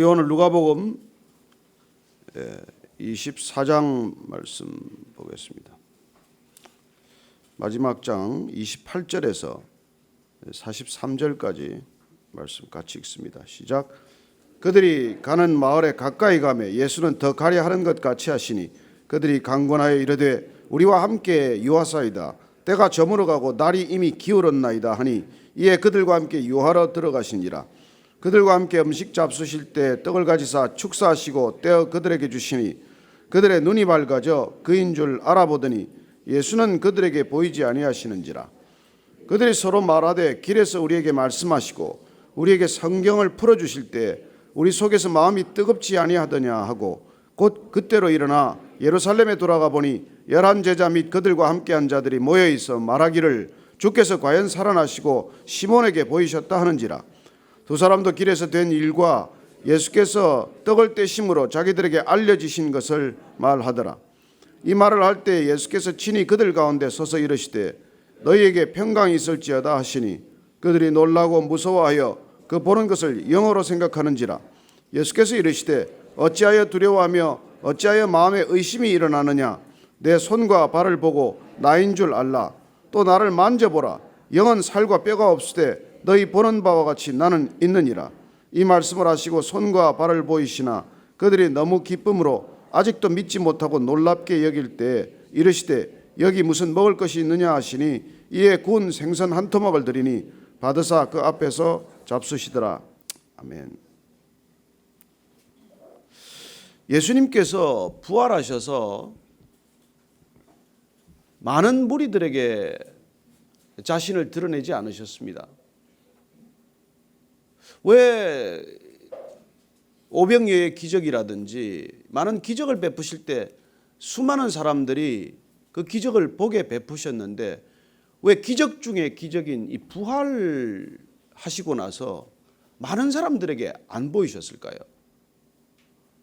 우리 오늘 누가복음 24장 말씀 보겠습니다. 마지막 장 28절에서 43절까지 말씀 같이 읽습니다. 시작. 그들이 가는 마을에 가까이 가매 예수는 더 가려 하는 것 같이 하시니 그들이 강권하여 이르되 우리와 함께 유하사이다. 때가 저물어 가고 날이 이미 기울었나이다 하니 이에 그들과 함께 유하러 들어가시니라. 그들과 함께 음식 잡수실 때 떡을 가지사 축사하시고 떼어 그들에게 주시니 그들의 눈이 밝아져 그인 줄 알아보더니 예수는 그들에게 보이지 아니하시는지라. 그들이 서로 말하되 길에서 우리에게 말씀하시고 우리에게 성경을 풀어주실 때 우리 속에서 마음이 뜨겁지 아니하더냐 하고 곧 그때로 일어나 예루살렘에 돌아가 보니 11제자 및 그들과 함께한 자들이 모여있어 말하기를 주께서 과연 살아나시고 시몬에게 보이셨다 하는지라. 두 사람도 길에서 된 일과 예수께서 떡을 떼심으로 자기들에게 알려지신 것을 말하더라. 이 말을 할 때 예수께서 친히 그들 가운데 서서 이르시되 너희에게 평강이 있을지어다 하시니 그들이 놀라고 무서워하여 그 보는 것을 영어로 생각하는지라. 예수께서 이르시되 어찌하여 두려워하며 어찌하여 마음에 의심이 일어나느냐. 내 손과 발을 보고 나인 줄 알라. 또 나를 만져보라. 영은 살과 뼈가 없으되 너희 보는 바와 같이 나는 있느니라. 이 말씀을 하시고 손과 발을 보이시나 그들이 너무 기쁨으로 아직도 믿지 못하고 놀랍게 여길 때 이르시되 여기 무슨 먹을 것이 있느냐 하시니 이에 구운 생선 한 토막을 드리니 받으사 그 앞에서 잡수시더라. 아멘. 예수님께서 부활하셔서 많은 무리들에게 자신을 드러내지 않으셨습니다. 왜 오병이어의 기적이라든지 많은 기적을 베푸실 때 수많은 사람들이 그 기적을 보게 베푸셨는데 왜 기적 중에 기적인 이 부활하시고 나서 많은 사람들에게 안 보이셨을까요?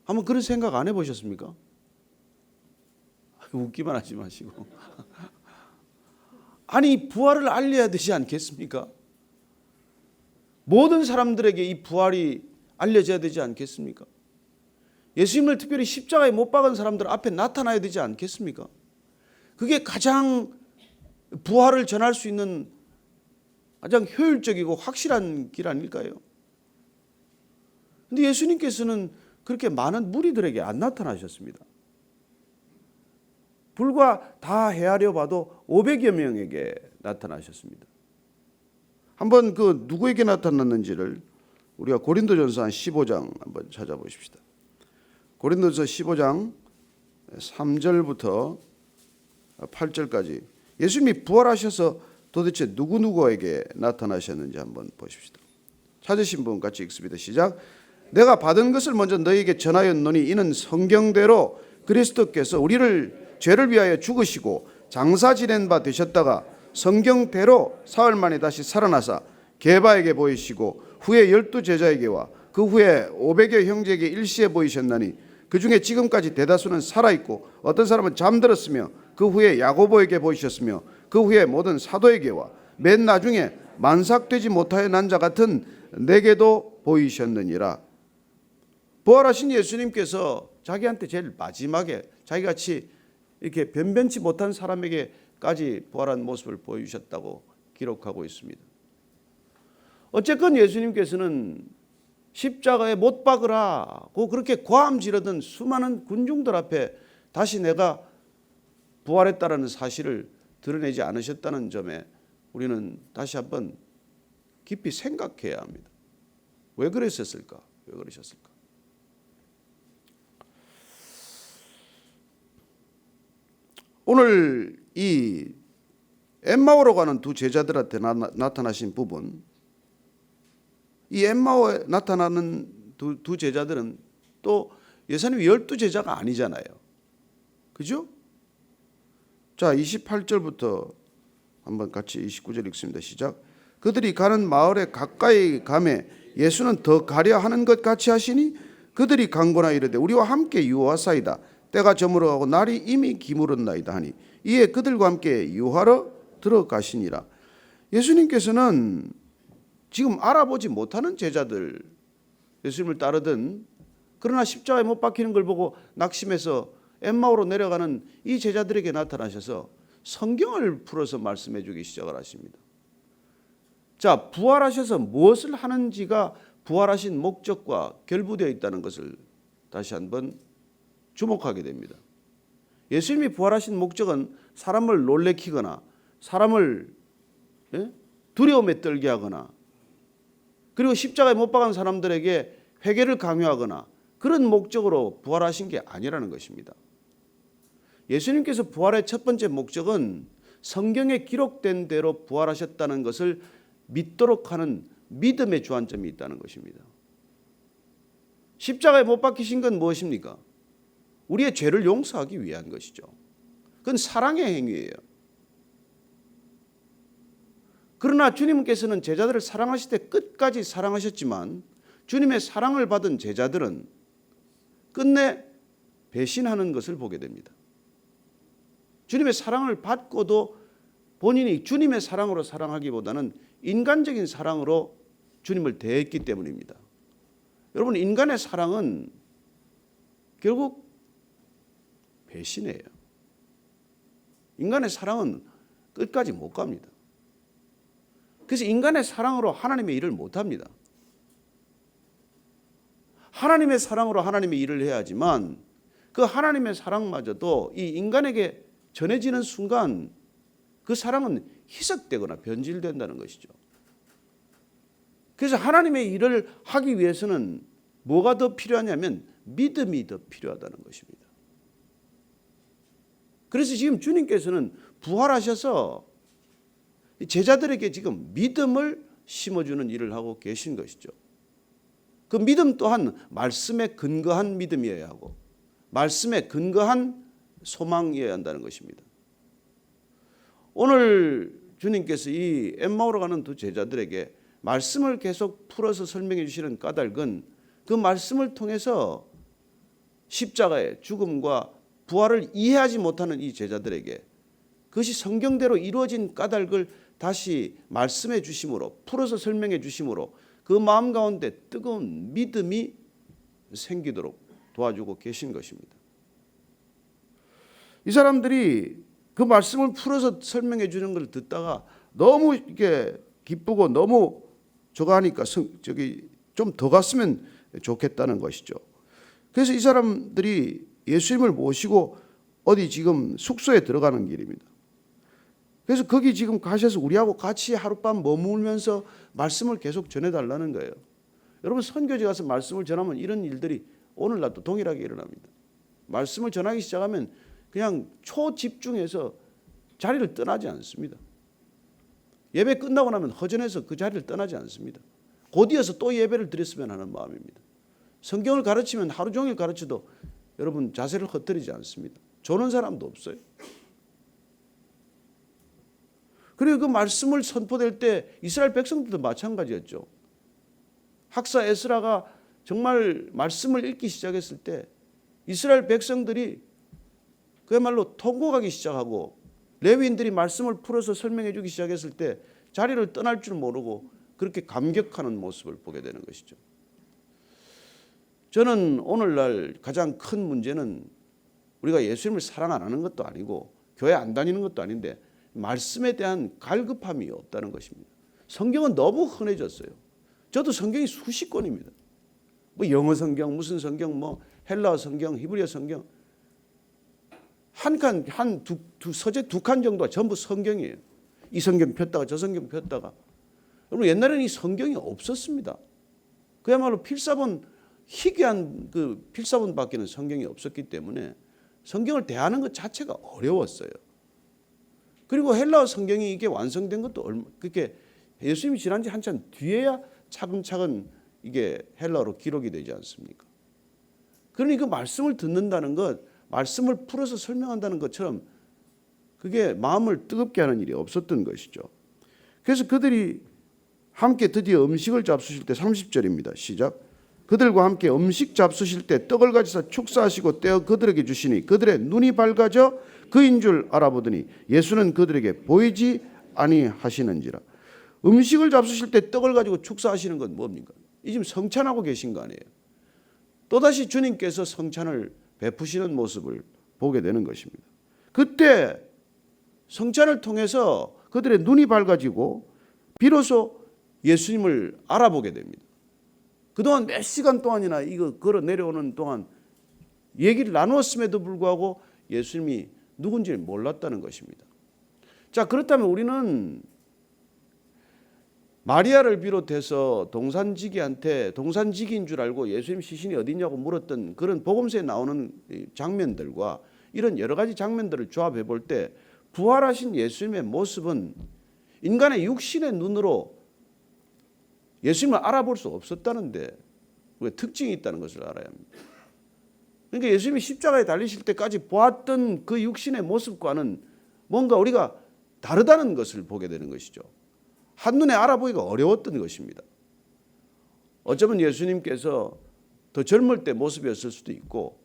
한번 그런 생각 안 해보셨습니까? 웃기만 하지 마시고 아니 부활을 알려야 되지 않겠습니까? 모든 사람들에게 이 부활이 알려져야 되지 않겠습니까? 예수님을 특별히 십자가에 못 박은 사람들 앞에 나타나야 되지 않겠습니까? 그게 가장 부활을 전할 수 있는 가장 효율적이고 확실한 길 아닐까요? 그런데 예수님께서는 그렇게 많은 무리들에게 안 나타나셨습니다. 불과 다 헤아려 봐도 500여 명에게 나타나셨습니다. 한번 그 누구에게 나타났는지를 우리가 고린도전서 한 15장 한번 찾아보십시다. 고린도전서 15장 3절부터 8절까지 예수님이 부활하셔서 도대체 누구에게 나타나셨는지 한번 보십시다. 찾으신 분 같이 읽습니다. 시작. 내가 받은 것을 먼저 너희에게 전하였노니 이는 성경대로 그리스도께서 우리를 죄를 위하여 죽으시고 장사 지낸 바 되셨다가 성경대로 사흘 만에 다시 살아나사 게바에게 보이시고 후에 12제자에게와 그 후에 500여 형제에게 일시에 보이셨나니 그 중에 지금까지 대다수는 살아있고 어떤 사람은 잠들었으며 그 후에 야고보에게 보이셨으며 그 후에 모든 사도에게와 맨 나중에 만삭되지 못하여 난 자 같은 내게도 보이셨느니라. 부활하신 예수님께서 자기한테 제일 마지막에 자기같이 이렇게 변변치 못한 사람에게까지 부활한 모습을 보여주셨다고 기록하고 있습니다. 어쨌건 예수님께서는 십자가에 못 박으라고 그렇게 고함 지르던 수많은 군중들 앞에 다시 내가 부활했다라는 사실을 드러내지 않으셨다는 점에 우리는 다시 한번 깊이 생각해야 합니다. 왜 그러셨을까? 왜 그러셨을까? 오늘 이 엠마오로 가는 두 제자들한테 나타나신 부분, 이 엠마오에 나타나는 두 제자들은 또 예수님 12제자가 아니잖아요. 그죠? 자, 28절부터 한번 같이 29절 읽습니다. 시작. 그들이 가는 마을에 가까이 가매 예수는 더 가려 하는 것 같이 하시니 그들이 강권하여 이르되 우리와 함께 유하사이다. 때가 저물어가고 날이 이미 기울었나이다 하니 이에 그들과 함께 유하러 들어가시니라. 예수님께서는 지금 알아보지 못하는 제자들, 예수님을 따르던, 그러나 십자가에 못 박히는 걸 보고 낙심해서 엠마오로 내려가는 이 제자들에게 나타나셔서 성경을 풀어서 말씀해 주기 시작을 하십니다. 자, 부활하셔서 무엇을 하는지가 부활하신 목적과 결부되어 있다는 것을 다시 한번 주목하게 됩니다. 예수님이 부활하신 목적은 사람을 놀래키거나 사람을 두려움에 떨게 하거나 그리고 십자가에 못 박은 사람들에게 회개를 강요하거나 그런 목적으로 부활하신 게 아니라는 것입니다. 예수님께서 부활의 첫 번째 목적은 성경에 기록된 대로 부활하셨다는 것을 믿도록 하는 믿음의 주안점이 있다는 것입니다. 십자가에 못 박히신 건 무엇입니까? 우리의 죄를 용서하기 위한 것이죠. 그건 사랑의 행위예요. 그러나 주님께서는 제자들을 사랑하실 때 끝까지 사랑하셨지만 주님의 사랑을 받은 제자들은 끝내 배신하는 것을 보게 됩니다. 주님의 사랑을 받고도 본인이 주님의 사랑으로 사랑하기보다는 인간적인 사랑으로 주님을 대했기 때문입니다. 여러분, 인간의 사랑은 결국 배신이에요. 인간의 사랑은 끝까지 못 갑니다. 그래서 인간의 사랑으로 하나님의 일을 못 합니다. 하나님의 사랑으로 하나님의 일을 해야 하지만 그 하나님의 사랑마저도 이 인간에게 전해지는 순간 그 사랑은 희석되거나 변질된다는 것이죠. 그래서 하나님의 일을 하기 위해서는 뭐가 더 필요하냐면 믿음이 더 필요하다는 것입니다. 그래서 지금 주님께서는 부활하셔서 제자들에게 지금 믿음을 심어주는 일을 하고 계신 것이죠. 그 믿음 또한 말씀에 근거한 믿음이어야 하고 말씀에 근거한 소망이어야 한다는 것입니다. 오늘 주님께서 이 엠마오로 가는 두 제자들에게 말씀을 계속 풀어서 설명해 주시는 까닭은 그 말씀을 통해서 십자가의 죽음과 부활을 이해하지 못하는 이 제자들에게 그것이 성경대로 이루어진 까닭을 다시 말씀해 주심으로 풀어서 설명해 주심으로 그 마음 가운데 뜨거운 믿음이 생기도록 도와주고 계신 것입니다. 이 사람들이 그 말씀을 풀어서 설명해 주는 걸 듣다가 너무 이게 기쁘고 너무 저거 하니까 좀 더 갔으면 좋겠다는 것이죠. 그래서 이 사람들이 예수님을 모시고 어디 지금 숙소에 들어가는 길입니다. 그래서 거기 지금 가셔서 우리하고 같이 하룻밤 머물면서 말씀을 계속 전해달라는 거예요. 여러분, 선교지 가서 말씀을 전하면 이런 일들이 오늘날도 동일하게 일어납니다. 말씀을 전하기 시작하면 그냥 초집중해서 자리를 떠나지 않습니다. 예배 끝나고 나면 허전해서 그 자리를 떠나지 않습니다. 곧이어서 또 예배를 드렸으면 하는 마음입니다. 성경을 가르치면 하루 종일 가르쳐도 여러분 자세를 흩뜨리지 않습니다. 조는 사람도 없어요. 그리고 그 말씀을 선포될 때 이스라엘 백성들도 마찬가지였죠. 학사 에스라가 정말 말씀을 읽기 시작했을 때 이스라엘 백성들이 그야말로 통곡하기 시작하고 레위인들이 말씀을 풀어서 설명해 주기 시작했을 때 자리를 떠날 줄 모르고 그렇게 감격하는 모습을 보게 되는 것이죠. 저는 오늘날 가장 큰 문제는 우리가 예수님을 사랑 안 하는 것도 아니고 교회 안 다니는 것도 아닌데 말씀에 대한 갈급함이 없다는 것입니다. 성경은 너무 흔해졌어요. 저도 성경이 수십 권입니다. 뭐 영어 성경, 무슨 성경, 뭐 헬라어 성경, 히브리어 성경 두 서재 두 칸 정도가 전부 성경이에요. 이 성경 폈다가 저 성경 폈다가. 여러분, 옛날에는 이 성경이 없었습니다. 그야말로 필사본, 희귀한 그 필사본밖에는 성경이 없었기 때문에 성경을 대하는 것 자체가 어려웠어요. 그리고 헬라어 성경이 이게 완성된 것도 그렇게 예수님이 지난 지 한참 뒤에야 차근차근 이게 헬라어로 기록이 되지 않습니까? 그러니 그 말씀을 듣는다는 것, 말씀을 풀어서 설명한다는 것처럼 그게 마음을 뜨겁게 하는 일이 없었던 것이죠. 그래서 그들이 함께 드디어 음식을 잡수실 때 30절입니다. 시작. 그들과 함께 음식 잡수실 때 떡을 가지사 축사하시고 떼어 그들에게 주시니 그들의 눈이 밝아져 그인 줄 알아보더니 예수는 그들에게 보이지 아니하시는지라. 음식을 잡수실 때 떡을 가지고 축사하시는 건 뭡니까? 이 지금 성찬하고 계신 거 아니에요. 또다시 주님께서 성찬을 베푸시는 모습을 보게 되는 것입니다. 그때 성찬을 통해서 그들의 눈이 밝아지고 비로소 예수님을 알아보게 됩니다. 그동안 몇 시간 동안이나 이거 걸어 내려오는 동안 얘기를 나누었음에도 불구하고 예수님이 누군지를 몰랐다는 것입니다. 자, 그렇다면 우리는 마리아를 비롯해서 동산지기한테 동산지기인 줄 알고 예수님 시신이 어디냐고 물었던 그런 복음서에 나오는 장면들과 이런 여러 가지 장면들을 조합해 볼 때 부활하신 예수님의 모습은 인간의 육신의 눈으로 예수님을 알아볼 수 없었다는데 우리가 특징이 있다는 것을 알아야 합니다. 그러니까 예수님이 십자가에 달리실 때까지 보았던 그 육신의 모습과는 뭔가 우리가 다르다는 것을 보게 되는 것이죠. 한눈에 알아보기가 어려웠던 것입니다. 어쩌면 예수님께서 더 젊을 때 모습이었을 수도 있고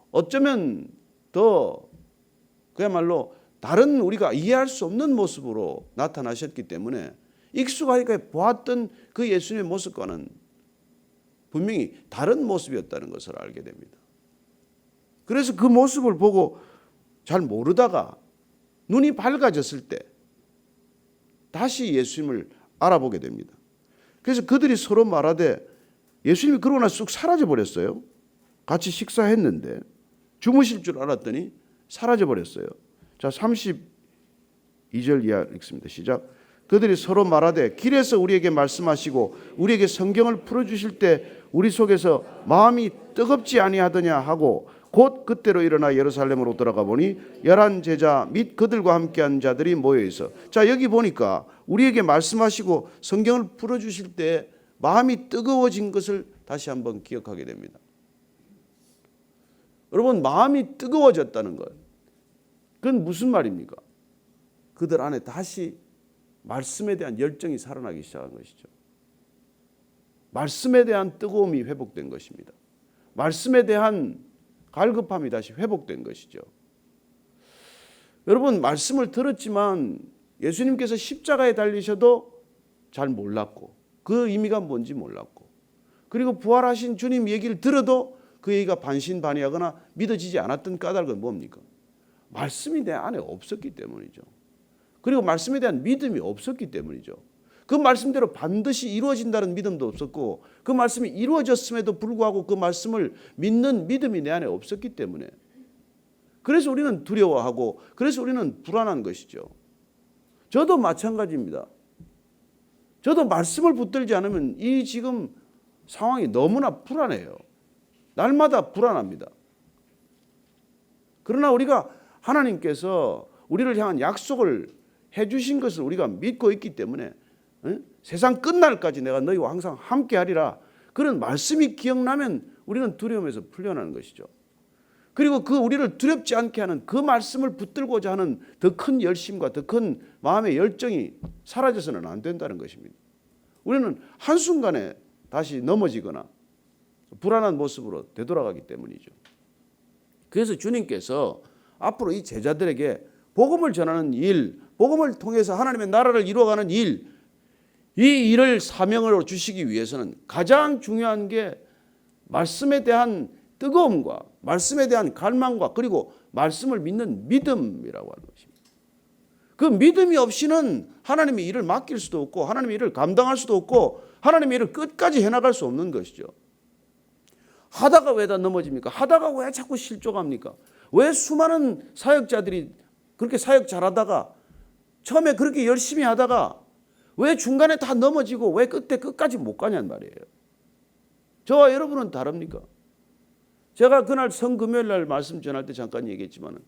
어쩌면 더 그야말로 다른 우리가 이해할 수 없는 모습으로 나타나셨기 때문에 익숙하게 보았던 그 예수님의 모습과는 분명히 다른 모습이었다는 것을 알게 됩니다. 그래서 그 모습을 보고 잘 모르다가 눈이 밝아졌을 때 다시 예수님을 알아보게 됩니다. 그래서 그들이 서로 말하되 예수님이 그러고 나서 쑥 사라져 버렸어요. 같이 식사했는데 주무실 줄 알았더니 사라져 버렸어요. 자, 32절 이하 읽습니다. 시작. 그들이 서로 말하되 길에서 우리에게 말씀하시고 우리에게 성경을 풀어주실 때 우리 속에서 마음이 뜨겁지 아니하더냐 하고 곧 그때로 일어나 예루살렘으로 돌아가 보니 11 제자 및 그들과 함께한 자들이 모여 있어. 자, 여기 보니까 우리에게 말씀하시고 성경을 풀어주실 때 마음이 뜨거워진 것을 다시 한번 기억하게 됩니다. 여러분, 마음이 뜨거워졌다는 것, 그건 무슨 말입니까? 그들 안에 다시 말씀에 대한 열정이 살아나기 시작한 것이죠. 말씀에 대한 뜨거움이 회복된 것입니다. 말씀에 대한 갈급함이 다시 회복된 것이죠. 여러분, 말씀을 들었지만 예수님께서 십자가에 달리셔도 잘 몰랐고 그 의미가 뭔지 몰랐고, 그리고 부활하신 주님 얘기를 들어도 그 얘기가 반신반의하거나 믿어지지 않았던 까닭은 뭡니까? 말씀이 내 안에 없었기 때문이죠. 그리고 말씀에 대한 믿음이 없었기 때문이죠. 그 말씀대로 반드시 이루어진다는 믿음도 없었고 그 말씀이 이루어졌음에도 불구하고 그 말씀을 믿는 믿음이 내 안에 없었기 때문에, 그래서 우리는 두려워하고 그래서 우리는 불안한 것이죠. 저도 마찬가지입니다. 저도 말씀을 붙들지 않으면 이 지금 상황이 너무나 불안해요. 날마다 불안합니다. 그러나 우리가 하나님께서 우리를 향한 약속을 해주신 것을 우리가 믿고 있기 때문에 세상 끝날까지 내가 너희와 항상 함께하리라, 그런 말씀이 기억나면 우리는 두려움에서 풀려나는 것이죠. 그리고 그 우리를 두렵지 않게 하는 그 말씀을 붙들고자 하는 더 큰 열심과 더 큰 마음의 열정이 사라져서는 안 된다는 것입니다. 우리는 한순간에 다시 넘어지거나 불안한 모습으로 되돌아가기 때문이죠. 그래서 주님께서 앞으로 이 제자들에게 복음을 전하는 일, 복음을 통해서 하나님의 나라를 이루어가는 일, 이 일을 사명으로 주시기 위해서는 가장 중요한 게 말씀에 대한 뜨거움과 말씀에 대한 갈망과 그리고 말씀을 믿는 믿음이라고 하는 것입니다. 그 믿음이 없이는 하나님의 일을 맡길 수도 없고 하나님의 일을 감당할 수도 없고 하나님의 일을 끝까지 해나갈 수 없는 것이죠. 하다가 왜 다 넘어집니까? 하다가 왜 자꾸 실족합니까? 왜 수많은 사역자들이 그렇게 사역 잘하다가 처음에 그렇게 열심히 하다가 왜 중간에 다 넘어지고 왜 끝까지 못 가냔 말이에요. 저와 여러분은 다릅니까? 제가 그날 성금요일 날 말씀 전할 때 잠깐 얘기했지만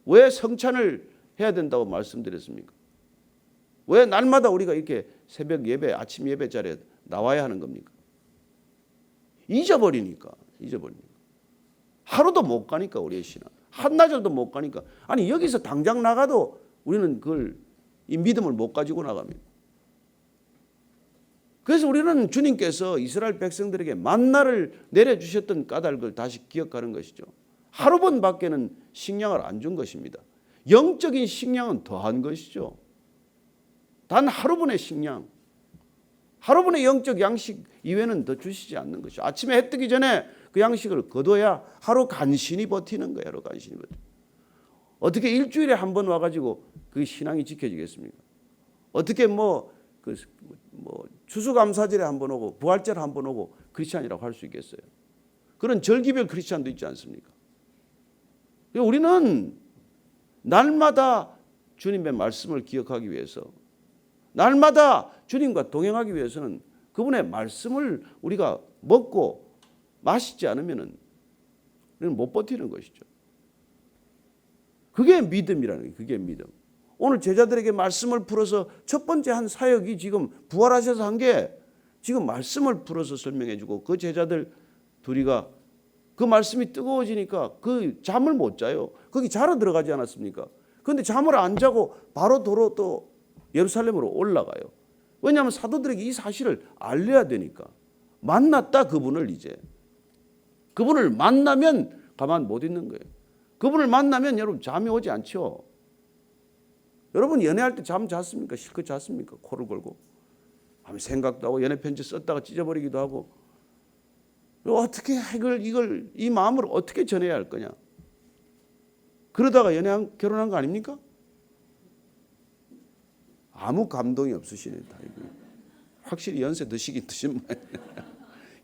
왜 성찬을 해야 된다고 말씀드렸습니까? 왜 날마다 우리가 이렇게 새벽 예배, 아침 예배 자리에 나와야 하는 겁니까? 잊어버리니까. 하루도 못 가니까 우리의 신앙. 한나절도 못 가니까. 아니 여기서 당장 나가도 우리는 그걸 이 믿음을 못 가지고 나갑니다. 그래서 우리는 주님께서 이스라엘 백성들에게 만나를 내려주셨던 까닭을 다시 기억하는 것이죠. 하루 번밖에는 식량을 안 준 것입니다. 영적인 식량은 더한 것이죠. 단 하루분의 식량. 하루분의 영적 양식 이외에는 더 주시지 않는 것이죠. 아침에 해 뜨기 전에 그 양식을 거둬야 하루 간신히 버티는 거예요. 하루 간신히 버티. 어떻게 일주일에 한 번 와가지고 그 신앙이 지켜지겠습니까? 어떻게 뭐 추수감사절에 한 번 오고 부활절에 한 번 오고 크리스찬이라고 할 수 있겠어요? 그런 절기별 크리스찬도 있지 않습니까? 우리는 날마다 주님의 말씀을 기억하기 위해서, 날마다 주님과 동행하기 위해서는 그분의 말씀을 우리가 먹고 마시지 않으면 우리는 못 버티는 것이죠. 그게 믿음이라는 거예요. 그게 믿음. 오늘 제자들에게 말씀을 풀어서 첫 번째 한 사역이 지금 부활하셔서 한 게 지금 말씀을 풀어서 설명해 주고, 그 제자들 둘이가 그 말씀이 뜨거워지니까 그 잠을 못 자요. 거기 자러 들어가지 않았습니까? 그런데 잠을 안 자고 바로 도로 또 예루살렘으로 올라가요. 왜냐하면 사도들에게 이 사실을 알려야 되니까. 만났다, 그분을. 이제 그분을 만나면 가만 못 있는 거예요. 그분을 만나면 여러분 잠이 오지 않죠. 여러분 연애할 때 잠 잤습니까? 실컷 잤습니까? 코를 골고 생각도 하고 연애 편지 썼다가 찢어버리기도 하고. 어떻게 이걸 이 마음을 어떻게 전해야 할 거냐? 그러다가 결혼한 거 아닙니까? 아무 감동이 없으시네. 확실히 연세 드시긴 드신 분.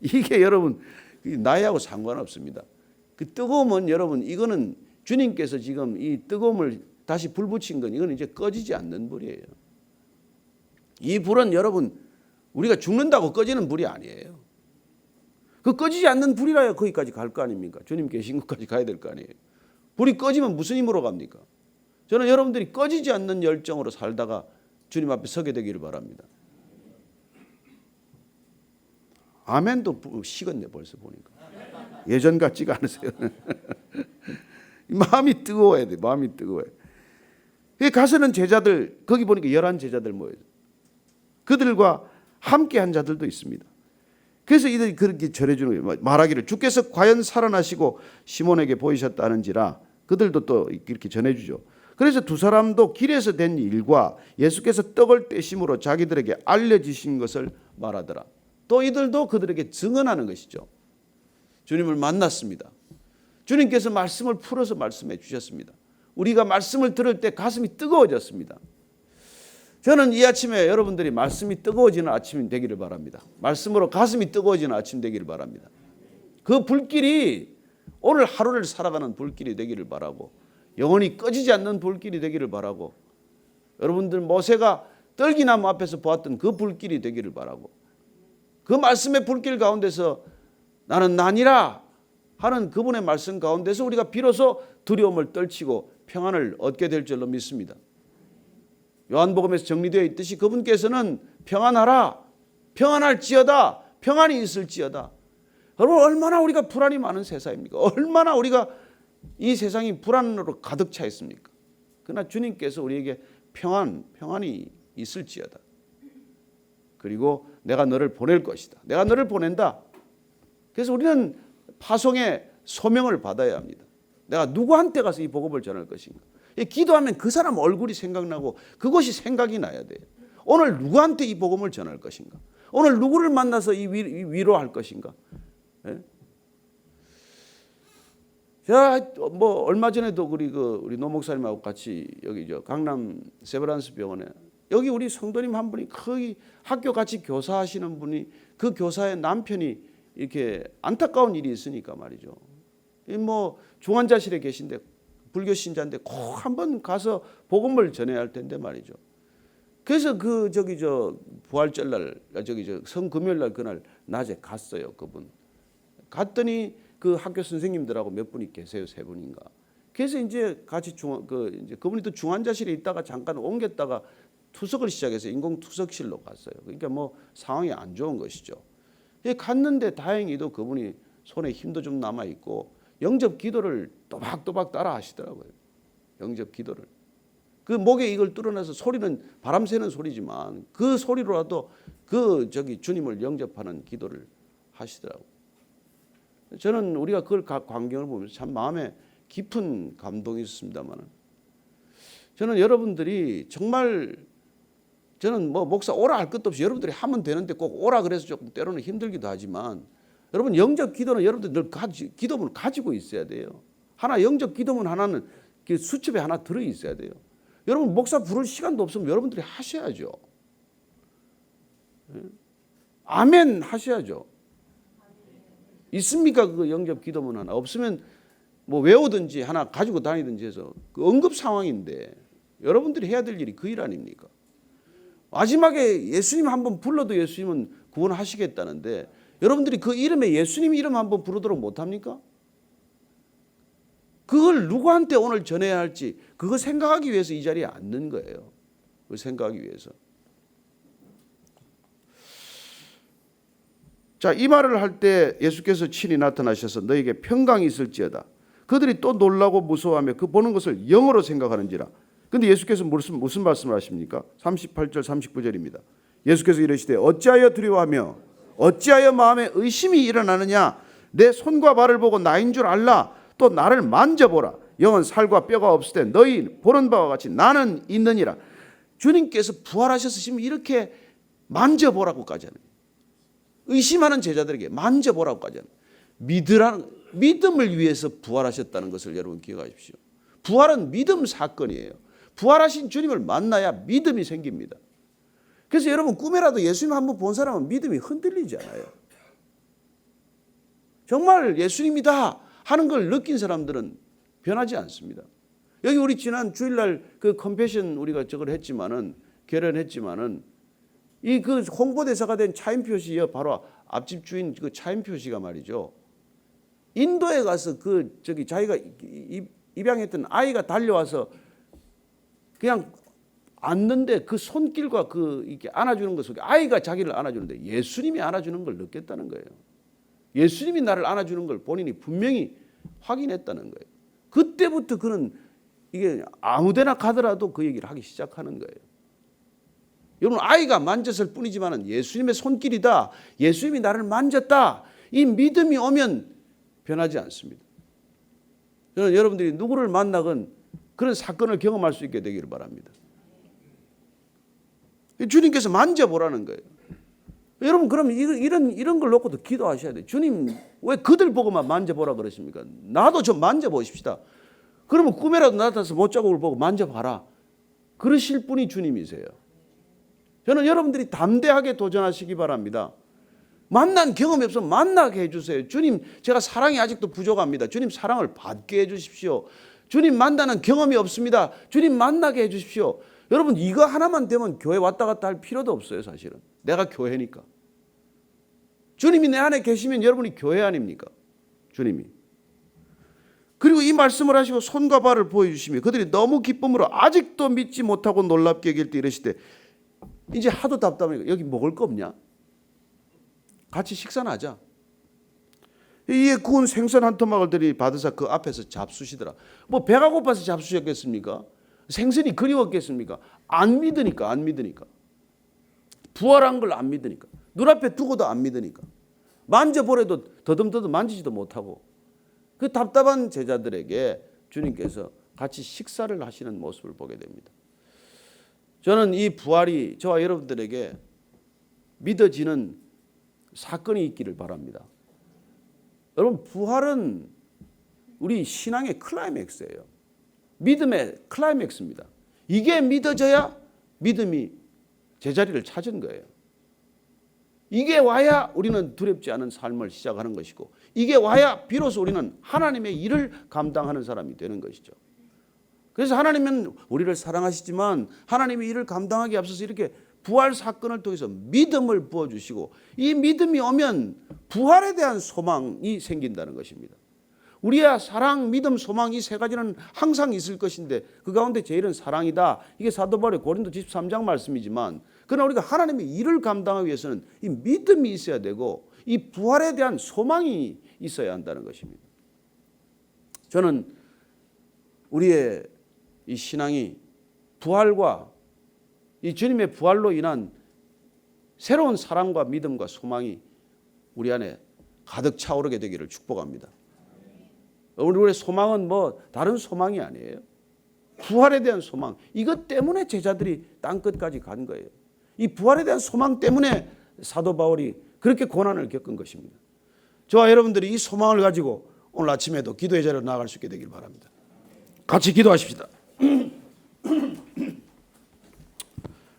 이게 여러분 나이하고 상관없습니다. 그 뜨거움은 여러분, 이거는 주님께서 지금 이 뜨거움을 다시 불 붙인 건 이건 이제 꺼지지 않는 불이에요. 이 불은 여러분 우리가 죽는다고 꺼지는 불이 아니에요. 그 꺼지지 않는 불이라야 거기까지 갈 거 아닙니까? 주님 계신 곳까지 가야 될 거 아니에요. 불이 꺼지면 무슨 힘으로 갑니까? 저는 여러분들이 꺼지지 않는 열정으로 살다가 주님 앞에 서게 되기를 바랍니다. 아멘도 식었네 벌써 보니까. 예전 같지가 않으세요. 마음이 뜨거워야 돼. 마음이 뜨거워야 돼. 가서는 제자들, 거기 보니까 11 제자들 모여요. 그들과 함께 한 자들도 있습니다. 그래서 이들이 그렇게 전해주는 거예요. 말하기를 주께서 과연 살아나시고 시몬에게 보이셨다는지라. 그들도 또 이렇게 전해주죠. 그래서 두 사람도 길에서 된 일과 예수께서 떡을 떼심으로 자기들에게 알려주신 것을 말하더라. 또 이들도 그들에게 증언하는 것이죠. 주님을 만났습니다. 주님께서 말씀을 풀어서 말씀해 주셨습니다. 우리가 말씀을 들을 때 가슴이 뜨거워졌습니다. 저는 이 아침에 여러분들이 말씀이 뜨거워지는 아침이 되기를 바랍니다. 말씀으로 가슴이 뜨거워지는 아침 되기를 바랍니다. 그 불길이 오늘 하루를 살아가는 불길이 되기를 바라고, 영원히 꺼지지 않는 불길이 되기를 바라고, 여러분들 모세가 떨기나무 앞에서 보았던 그 불길이 되기를 바라고, 그 말씀의 불길 가운데서 나는 나니라 하는 그분의 말씀 가운데서 우리가 비로소 두려움을 떨치고 평안을 얻게 될 줄로 믿습니다. 요한복음에서 정리되어 있듯이 그분께서는 평안하라, 평안할지어다, 평안이 있을지어다. 여러분 얼마나 우리가 불안이 많은 세상입니까? 얼마나 우리가 이 세상이 불안으로 가득 차 있습니까? 그러나 주님께서 우리에게 평안이 있을지어다. 그리고 내가 너를 보낼 것이다. 내가 너를 보낸다. 그래서 우리는 파송의 소명을 받아야 합니다. 내가 누구한테 가서 이 복음을 전할 것인가. 기도하면 그 사람 얼굴이 생각나고 그것이 생각이 나야 돼요. 오늘 누구한테 이 복음을 전할 것인가. 오늘 누구를 만나서 이 위로할 것인가. 예? 제가 뭐 얼마 전에도 우리 노 목사님하고 같이 여기 강남 세브란스 병원에 여기 우리 성도님 한 분이 거기 학교 같이 교사하시는 분이 그 교사의 남편이 이렇게 안타까운 일이 있으니까 말이죠. 뭐 중환자실에 계신데 불교 신자인데 꼭 한번 가서 복음을 전해야 할 텐데 말이죠. 그래서 부활절 날 성금요일 날 그날 낮에 갔어요. 그분 갔더니 그 학교 선생님들하고 몇 분이 계세요. 3분인가. 그래서 이제 같이 그분이 또 중환자실에 있다가 잠깐 옮겼다가 투석을 시작해서 인공 투석실로 갔어요. 그러니까 뭐 상황이 안 좋은 것이죠. 갔는데 다행히도 그분이 손에 힘도 좀 남아 있고 영접 기도를 또박또박 따라 하시더라고요. 영접 기도를. 그 목에 이걸 뚫어놔서 소리는 바람 새는 소리지만 그 소리로라도 주님을 영접하는 기도를 하시더라고요. 저는 우리가 그걸 광경을 보면서 참 마음에 깊은 감동이 있었습니다만, 저는 여러분들이 정말 저는 뭐 목사 오라 할 것도 없이 여러분들이 하면 되는데 꼭 오라 그래서 조금 때로는 힘들기도 하지만 여러분 영적 기도는 여러분들 늘 기도문을 가지고 있어야 돼요. 하나 영적 기도문 하나는 수첩에 하나 들어 있어야 돼요. 여러분 목사 부를 시간도 없으면 여러분들이 하셔야죠. 아멘 하셔야죠. 있습니까? 그 영접 기도문 하나 없으면 뭐 외우든지 하나 가지고 다니든지 해서 그 응급 상황인데 여러분들이 해야 될 일이 그 일 아닙니까? 마지막에 예수님 한번 불러도 예수님은 구원하시겠다는데 여러분들이 그 이름에 예수님 이름 한번 부르도록 못합니까? 그걸 누구한테 오늘 전해야 할지 그거 생각하기 위해서 이 자리에 앉는 거예요. 그걸 생각하기 위해서. 자, 이 말을 할 때 예수께서 친히 나타나셔서 너에게 평강이 있을지어다. 그들이 또 놀라고 무서워하며 그 보는 것을 영어로 생각하는지라. 근데 예수께서 무슨 말씀을 하십니까? 38절 39절입니다. 예수께서 이르시되 어찌하여 두려워하며 어찌하여 마음에 의심이 일어나느냐. 내 손과 발을 보고 나인 줄 알라. 또 나를 만져보라. 영은 살과 뼈가 없을 때 너희 보는 바와 같이 나는 있느니라. 주님께서 부활하셔서 지금 이렇게 만져보라고까지 하는, 의심하는 제자들에게 만져보라고까지 하는, 믿음을 위해서 부활하셨다는 것을 여러분 기억하십시오. 부활은 믿음 사건이에요. 부활하신 주님을 만나야 믿음이 생깁니다. 그래서 여러분 꿈에라도 예수님 한번 본 사람은 믿음이 흔들리지 않아요. 정말 예수님이다 하는 걸 느낀 사람들은 변하지 않습니다. 여기 우리 지난 주일날 그 컴패션 우리가 저걸 했지만은 결연했지만은 이 그 홍보대사가 된 차인표 씨 바로 앞집 주인 그 차인표 씨가 말이죠. 인도에 가서 그 저기 자기가 입양했던 아이가 달려와서 그냥 앉는데 그 손길과 그 이렇게 안아주는 것 속에 아이가 자기를 안아주는데 예수님이 안아주는 걸 느꼈다는 거예요. 예수님이 나를 안아주는 걸 본인이 분명히 확인했다는 거예요. 그때부터 그는 이게 아무데나 가더라도 그 얘기를 하기 시작하는 거예요. 여러분 아이가 만졌을 뿐이지만 예수님의 손길이다. 예수님이 나를 만졌다. 이 믿음이 오면 변하지 않습니다. 저는 여러분들이 누구를 만나건 그런 사건을 경험할 수 있게 되기를 바랍니다. 주님께서 만져보라는 거예요. 여러분 그럼 이런 걸 놓고도 기도하셔야 돼요. 주님 왜 그들 보고만 만져보라 그러십니까? 나도 좀 만져보십시다. 그러면 꿈에라도 나타나서 못자국을 보고 만져봐라. 그러실 분이 주님이세요. 저는 여러분들이 담대하게 도전하시기 바랍니다. 만난 경험이 없으면 만나게 해주세요. 주님 제가 사랑이 아직도 부족합니다. 주님 사랑을 받게 해주십시오. 주님 만나는 경험이 없습니다. 주님 만나게 해주십시오. 여러분 이거 하나만 되면 교회 왔다 갔다 할 필요도 없어요. 사실은 내가 교회니까. 주님이 내 안에 계시면 여러분이 교회 아닙니까? 주님이. 그리고 이 말씀을 하시고 손과 발을 보여주시며 그들이 너무 기쁨으로 아직도 믿지 못하고 놀랍게 여길 때 이러시되 이제 하도 답답하니까 여기 먹을 거 없냐? 같이 식사나 하자. 이에 구운 생선 한 토막을 들이 받으사 그 앞에서 잡수시더라. 뭐 배가 고파서 잡수셨겠습니까? 생선이 그리웠겠습니까? 안 믿으니까. 부활한 걸 안 믿으니까. 눈앞에 두고도 안 믿으니까. 만져보래도 더듬더듬 만지지도 못하고 그 답답한 제자들에게 주님께서 같이 식사를 하시는 모습을 보게 됩니다. 저는 이 부활이 저와 여러분들에게 믿어지는 사건이 있기를 바랍니다. 여러분 부활은 우리 신앙의 클라이맥스예요. 믿음의 클라이맥스입니다. 이게 믿어져야 믿음이 제자리를 찾은 거예요. 이게 와야 우리는 두렵지 않은 삶을 시작하는 것이고 이게 와야 비로소 우리는 하나님의 일을 감당하는 사람이 되는 것이죠. 그래서 하나님은 우리를 사랑하시지만 하나님의 일을 감당하기 앞서서 이렇게 부활 사건을 통해서 믿음을 부어주시고 이 믿음이 오면 부활에 대한 소망이 생긴다는 것입니다. 우리야 사랑, 믿음, 소망 이 세 가지는 항상 있을 것인데 그 가운데 제일은 사랑이다. 이게 사도 바울의 고린도 13장 말씀이지만 그러나 우리가 하나님의 일을 감당하기 위해서는 이 믿음이 있어야 되고 이 부활에 대한 소망이 있어야 한다는 것입니다. 저는 우리의 이 신앙이 부활과 이 주님의 부활로 인한 새로운 사랑과 믿음과 소망이 우리 안에 가득 차오르게 되기를 축복합니다. 우리의 소망은 뭐 다른 소망이 아니에요. 부활에 대한 소망. 이것 때문에 제자들이 땅끝까지 간 거예요. 이 부활에 대한 소망 때문에 사도 바울이 그렇게 고난을 겪은 것입니다. 저와 여러분들이 이 소망을 가지고 오늘 아침에도 기도의 자리로 나아갈 수 있게 되길 바랍니다. 같이 기도하십시다.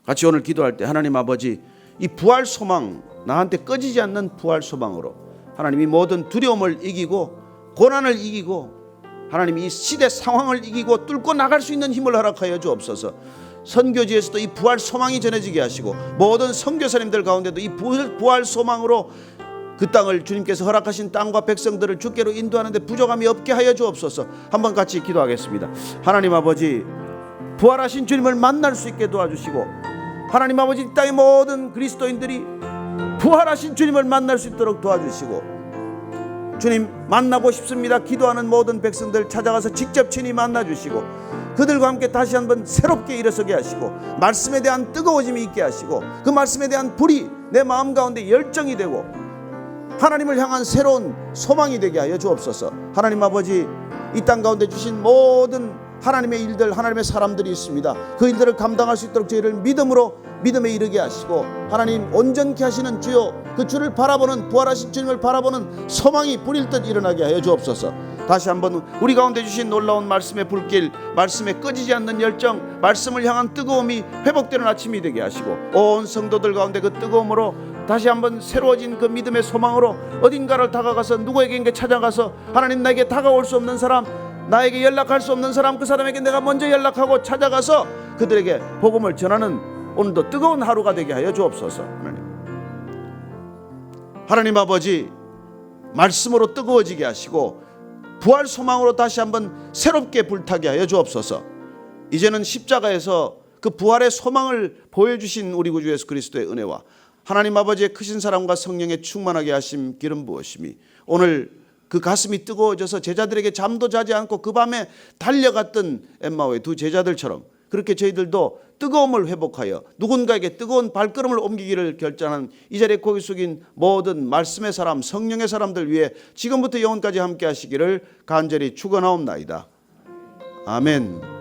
같이 오늘 기도할 때 하나님 아버지, 이 부활 소망, 나한테 꺼지지 않는 부활 소망으로 하나님이 모든 두려움을 이기고 고난을 이기고 하나님 이 시대 상황을 이기고 뚫고 나갈 수 있는 힘을 허락하여 주옵소서. 선교지에서도 이 부활 소망이 전해지게 하시고 모든 선교사님들 가운데도 이 부활 소망으로 그 땅을 주님께서 허락하신 땅과 백성들을 주께로 인도하는데 부족함이 없게 하여 주옵소서. 한번 같이 기도하겠습니다. 하나님 아버지, 부활하신 주님을 만날 수 있게 도와주시고 하나님 아버지, 이 땅의 모든 그리스도인들이 부활하신 주님을 만날 수 있도록 도와주시고 주님 만나고 싶습니다. 기도하는 모든 백성들 찾아가서 직접 친히 만나주시고 그들과 함께 다시 한번 새롭게 일어서게 하시고 말씀에 대한 뜨거워짐이 있게 하시고 그 말씀에 대한 불이 내 마음 가운데 열정이 되고 하나님을 향한 새로운 소망이 되게 하여 주옵소서. 하나님 아버지, 이 땅 가운데 주신 모든 하나님의 일들, 하나님의 사람들이 있습니다. 그 일들을 감당할 수 있도록 저희를 믿음에 이르게 하시고 하나님 온전케 하시는 주요, 그 주를 바라보는, 부활하신 주님을 바라보는 소망이 불일 듯 일어나게 하여 주옵소서. 다시 한번 우리 가운데 주신 놀라운 말씀의 불길, 말씀에 꺼지지 않는 열정, 말씀을 향한 뜨거움이 회복되는 아침이 되게 하시고 온 성도들 가운데 그 뜨거움으로 다시 한번 새로워진 그 믿음의 소망으로 어딘가를 다가가서 누구에게 찾아가서 하나님, 나에게 다가올 수 없는 사람, 나에게 연락할 수 없는 사람, 그 사람에게 내가 먼저 연락하고 찾아가서 그들에게 복음을 전하는 오늘도 뜨거운 하루가 되게 하여 주옵소서. 하나님 아버지, 말씀으로 뜨거워지게 하시고 부활 소망으로 다시 한번 새롭게 불타게 하여 주옵소서. 이제는 십자가에서 그 부활의 소망을 보여주신 우리 구주 예수 그리스도의 은혜와 하나님 아버지의 크신 사랑과 성령의 충만하게 하심 기름 부으심이 오늘 그 가슴이 뜨거워져서 제자들에게 잠도 자지 않고 그 밤에 달려갔던 엠마오의 두 제자들처럼 그렇게 저희들도 뜨거움을 회복하여 누군가에게 뜨거운 발걸음을 옮기기를 결정한 이 자리에 고개 숙인 모든 말씀의 사람, 성령의 사람들 위해 지금부터 영원까지 함께 하시기를 간절히 축원하옵나이다. 아멘.